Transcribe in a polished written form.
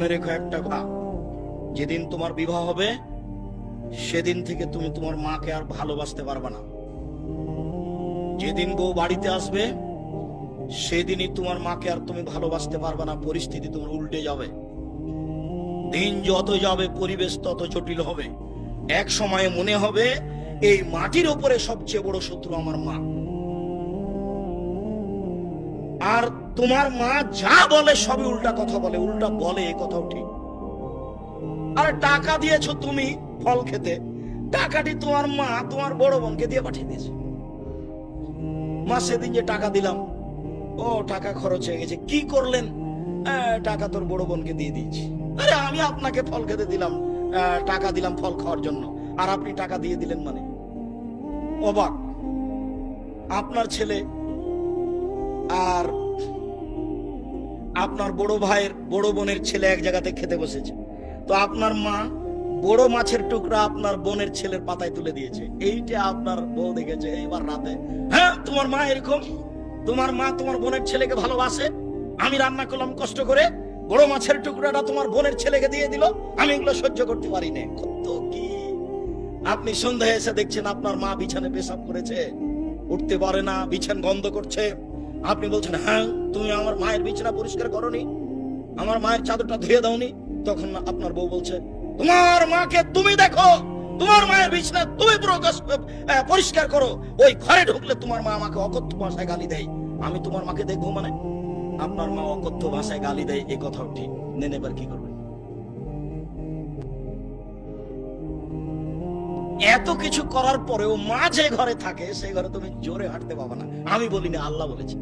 মনে রেখো একটা কথা, যেদিন তোমার বিবাহ হবে সেদিন থেকে তুমি তোমার মাকে আর ভালোবাসতে পারবে না। যেদিন বউ বাড়িতে আসবে সেদিনই তোমার মাকে আর তুমি ভালোবাসতে পারবে না। পরিস্থিতি তোমার উল্টে যাবে। দিন যত যাবে পরিবেশ তত জটিল হবে। এক সময়ে মনে হবে এই মাটির উপরে সবচেয়ে বড় শত্রু আমার মা। আর তোমার মা যা বলে সবই উল্টা কথা বলে, উল্টা বলে, এ কথাও ঠিক। আরে টাকা দিয়েছো তুমি ফল খেতে, টাকাটি তোমার মা তোমার বড় বোনকে দিয়ে পাঠিয়ে দিয়েছে। মা সেদিন যে টাকা দিলাম, ও টাকা খরচ হয়ে গেছে, কি করলেন? টাকা তোর বড় বোনকে দিয়ে দিয়েছি। আরে আমি আপনাকে ফল খেতে দিলাম, টাকা দিলাম ফল খাওয়ার জন্য, আর আপনি টাকা দিয়ে দিলেন মানে? অবাক। আপনার ছেলে আর আপনার বড় ভাইয়ের বড় বোনের ছেলে এক জায়গাতে খেতে বসেছে, তো আপনার মা বড় মাছের টুকরা আপনার বোনের ছেলের পাতায় তুলে দিয়েছে। এইটা আপনার বউ দেখেছে এবার রাতে। হ্যাঁ, তোমার মা এরকম? তোমার মা তোমার বোনের ছেলেকে ভালোবাসে? আমি রান্না করলাম কষ্ট করে, বড় মাছের টুকরাটা তোমার বোনের ছেলেকে দিয়ে দিল, আমি এগুলো সহ্য করতে পারি না। কত কি! আপনি সন্ধ্যায় এসে দেখছেন আপনার মা বিছানে পেশাব করেছে, উঠতে পারে না, বিছান গন্ধ করছে। আপনি বলছেন, হ্যাঁ তুমি আমার মায়ের বিছানা পরিষ্কার করনি, আমার মায়ের চাদরটা ধুয়ে দাওনি। তখন আপনার বউ বলছে, তোমার মাকে তুমি দেখো, তোমার মায়ের বিছানা তুমি পরিষ্কার করো, ওই ঘরে ঢুকলে তোমার মা আমাকে অকথ্য ভাষায় গালি দেয়, আমি তোমার মাকে দেখবো মানে? আপনার মা অকথ্য ভাষায় গালি দেয়, এ কথাও ঠিক। নেন এবার কি করবে? এত কিছু করার পরেও মা যে ঘরে থাকে সেই ঘরে তুমি জোরে হাঁটতে পাবা না। আমি বলিনি, আল্লাহ বলেছে।